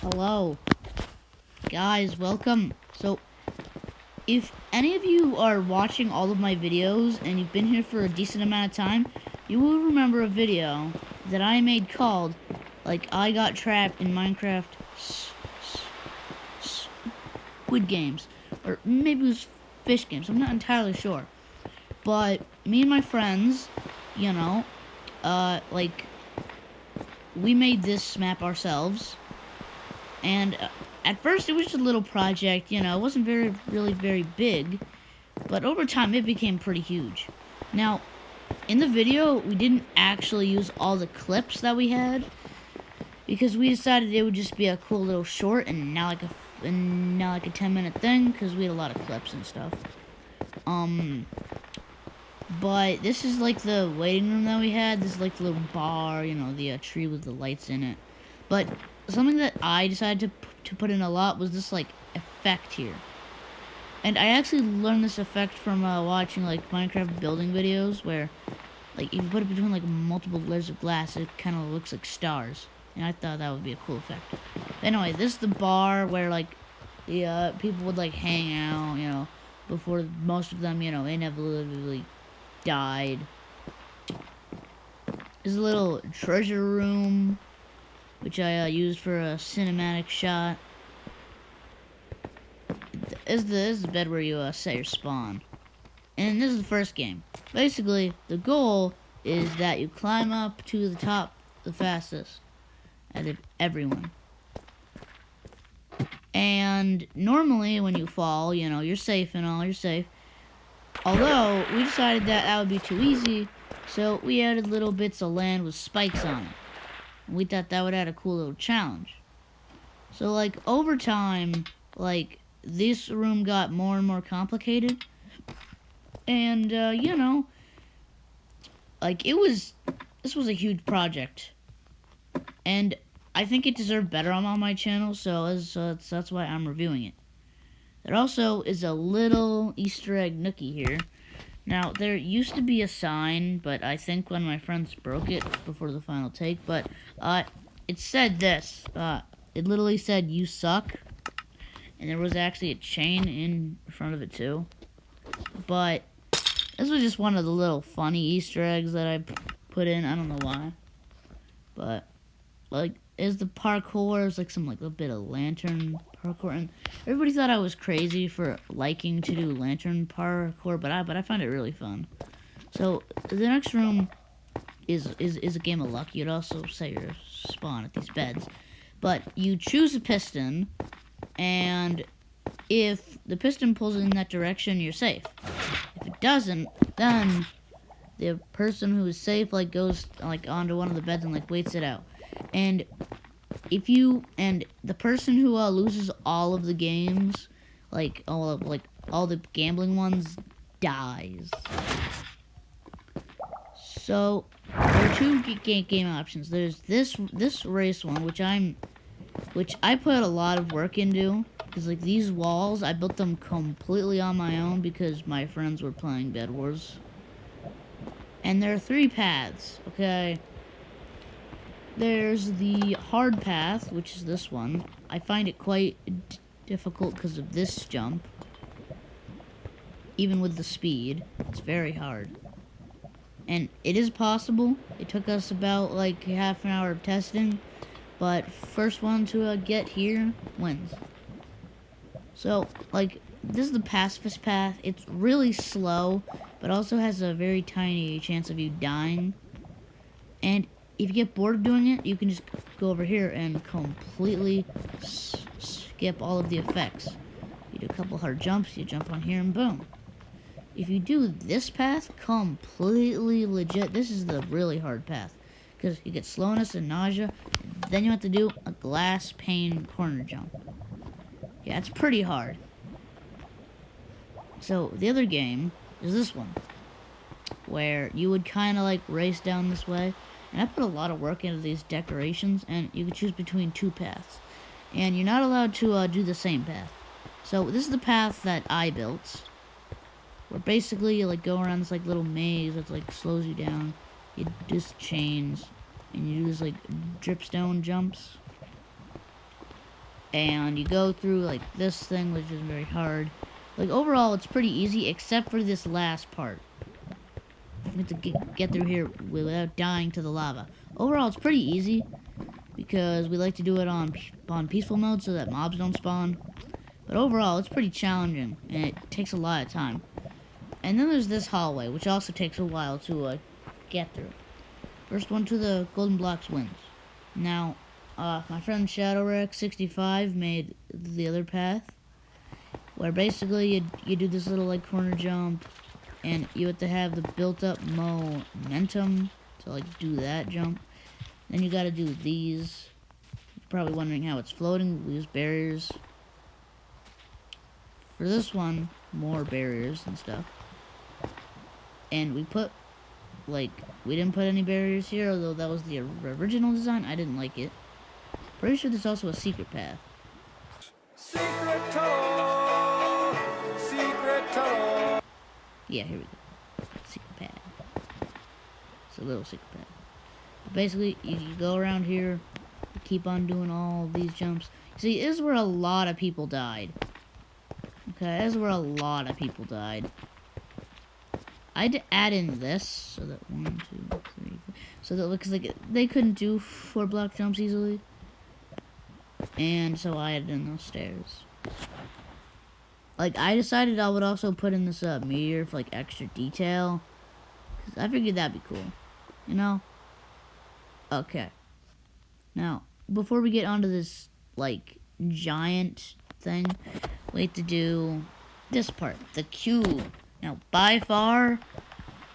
Hello, guys, welcome. So, if any of you are watching all of my videos and you've been here for a decent amount of time, you will remember a video that I made called, I got trapped in Minecraft Squid Games. Or maybe it was Fish Games, I'm not entirely sure. But, me and my friends, you know, we made this map ourselves. And at first it was just a little project, it wasn't really very big, but over time it became pretty huge. Now, in the video, we didn't actually use all the clips that we had, because we decided it would just be a cool little short and not like a 10-minute thing, because we had a lot of clips and stuff. But this is like the waiting room that we had. This is like the little bar, the tree with the lights in it. But something that I decided to put in a lot was this effect here. And I actually learned this effect from watching Minecraft building videos, where if you put it between multiple layers of glass, it kind of looks like stars. And I thought that would be a cool effect. Anyway, this is the bar where the people would hang out, before most of them, inevitably died. There's a little treasure room, which I used for a cinematic shot. This is the bed where you set your spawn. And this is the first game. Basically, the goal is that you climb up to the top the fastest out of everyone. And normally when you fall, you're safe and all, you're safe. Although, we decided that would be too easy, so we added little bits of land with spikes on it. We thought that would add a cool little challenge. So, over time, this room got more and more complicated. And, this was a huge project. And I think it deserved better on my channel, so that's why I'm reviewing it. There also is a little Easter egg nookie here. Now, there used to be a sign, but I think one of my friends broke it before the final take, but it said this. It literally said, "You suck." And there was actually a chain in front of it, too. But this was just one of the little funny Easter eggs that I put in. I don't know why. But, is the parkour, there's some a bit of lantern parkour, and everybody thought I was crazy for liking to do lantern parkour, but I find it really fun. So the next room is a game of luck. You'd also set your spawn at these beds, but you choose a piston, and if the piston pulls in that direction, you're safe. If it doesn't, then the person who is safe goes onto one of the beds and waits it out. And the person who loses all of the games, all the gambling ones, dies. So there are two game options. There's this race one, which I put a lot of work into, because these walls, I built them completely on my own because my friends were playing Bed Wars. And there are 3 paths, okay? There's the hard path, which is this one. I find it quite difficult because of this jump. Even with the speed, it's very hard. And it is possible. It took us about half an hour of testing, but first one to get here wins. So, this is the pacifist path. It's really slow, but also has a very tiny chance of you dying. And if you get bored of doing it, you can just go over here and completely skip all of the effects. You do a couple hard jumps, you jump on here, and boom. If you do this path, completely legit, this is the really hard path, because you get slowness and nausea, and then you have to do a glass pane corner jump. Yeah, it's pretty hard. So, the other game is this one, where you would kind of race down this way. And I put a lot of work into these decorations, and you can choose between 2 paths. And you're not allowed to do the same path. So this is the path that I built, where basically you go around this little maze that slows you down. You do chains, and you do this dripstone jumps. and you go through like this thing, which is very hard. Like overall, it's pretty easy, except for this last part. You have to get through here without dying to the lava. Overall, it's pretty easy because we like to do it on peaceful mode so that mobs don't spawn. But overall, it's pretty challenging and it takes a lot of time. And then there's this hallway, which also takes a while to get through. First one to the golden blocks wins. Now, my friend ShadowRex65 made the other path, where basically you do this little like corner jump, and you have to have the built-up momentum to like do that jump. Then you gotta do these. You're probably wondering how it's floating. We use barriers. For this one, more barriers and stuff. And we put, like, we didn't put any barriers here, although that was the original design. I didn't like it. Pretty sure there's also a secret path. Secret tunnel! Secret tunnel! Yeah, here we go. Secret path. It's a little secret path. But basically, you go around here, you keep on doing all these jumps. See, this is where a lot of people died. Okay, this is where a lot of people died. I had to add in this so that 1, 2, 3, 4, so that because like they couldn't do 4 block jumps easily, and so I added in those stairs. Like I decided I would also put in this meteor for like extra detail, because I figured that'd be cool, you know. Okay. Now before we get onto this like giant thing, we have to do this part, the cube. Now, by far,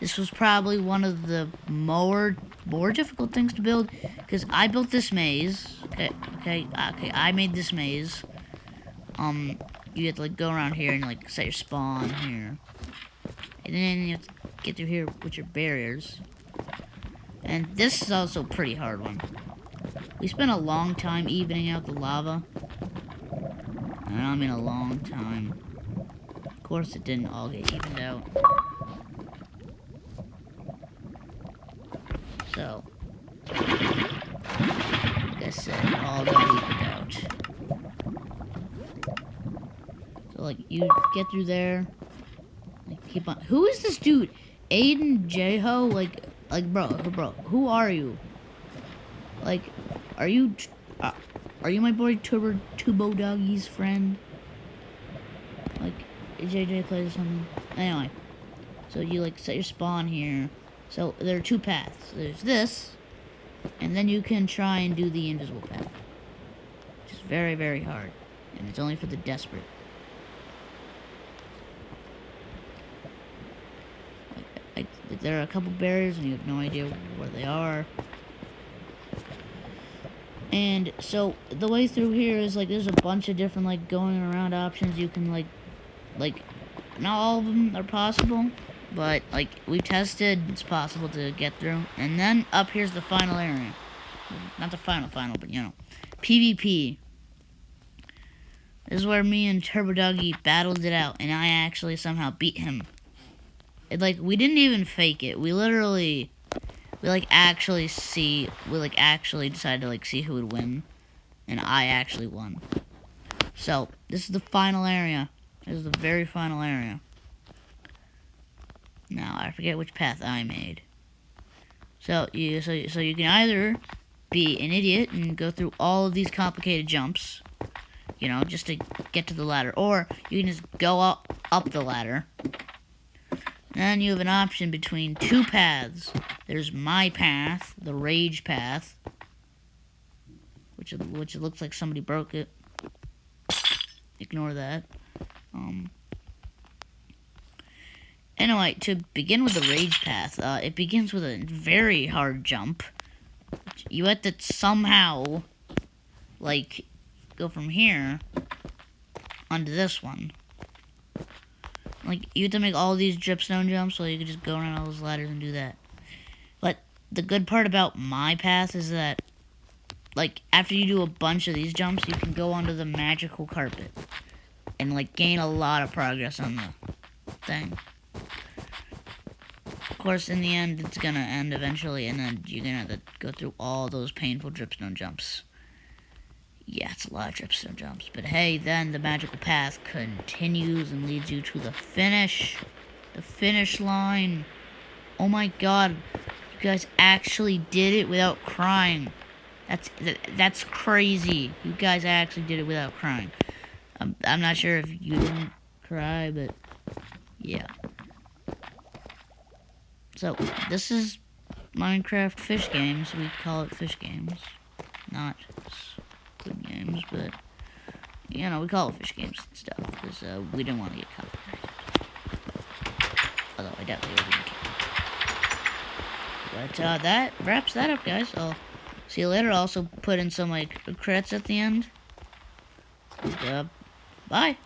this was probably one of the more difficult things to build, because I built this maze. Okay, I made this maze. You have to like go around here and like set your spawn here, and then you have to get through here with your barriers. And this is also a pretty hard one. We spent a long time evening out the lava. And I mean a long time. Of course it didn't all get evened out. So, like I said, it all got evened out. So like you get through there, like keep on. Who is this dude? Aiden Jeho? Like bro, who are you? Like, are you my boy Turbo Doggy's friend? Like, JJ plays or something. Anyway, so you like set your spawn here. So there are 2 paths. There's this, and then you can try and do the invisible path, which is very, very hard, and it's only for the desperate. Like there are a couple barriers, and you have no idea where they are. And so the way through here is like there's a bunch of different like going around options. You can like not all of them are possible, but like we tested, it's possible to get through. And then up here's the final area. Not the final, but you know, PvP. This is where me and Turbo Doggy battled it out, and I actually somehow beat him. We didn't even fake it. We actually decided to like see who would win, and I actually won. So this is the final area. This is the very final area. Now I forget which path I made. So you can either be an idiot and go through all of these complicated jumps, you know, just to get to the ladder, or you can just go up the ladder. Then you have an option between 2 paths. There's my path, the rage path, which it looks like somebody broke it. Ignore that. Anyway, to begin with the rage path, it begins with a very hard jump. You have to somehow, like, go from here onto this one. Like, you have to make all these dripstone jumps, so you can just go around all those ladders and do that. But the good part about my path is that, like, after you do a bunch of these jumps, you can go onto the magical carpet and, like, gain a lot of progress on the thing. Of course, in the end, it's gonna end eventually, and then you're gonna have to go through all those painful dripstone jumps. Yeah, it's a lot of dripstone jumps. But hey, then the magical path continues and leads you to the finish. The finish line. Oh my god. You guys actually did it without crying. That's crazy. You guys actually did it without crying. I'm not sure if you didn't cry, but yeah. So, this is Minecraft Fish Games. We call it Fish Games. Not Squid Games, but, you know, we call it Fish Games and stuff, because we didn't want to get copyrighted. Although, I definitely wouldn't care. But, that wraps that up, guys. I'll see you later. I'll also put in some, like, credits at the end. And, bye.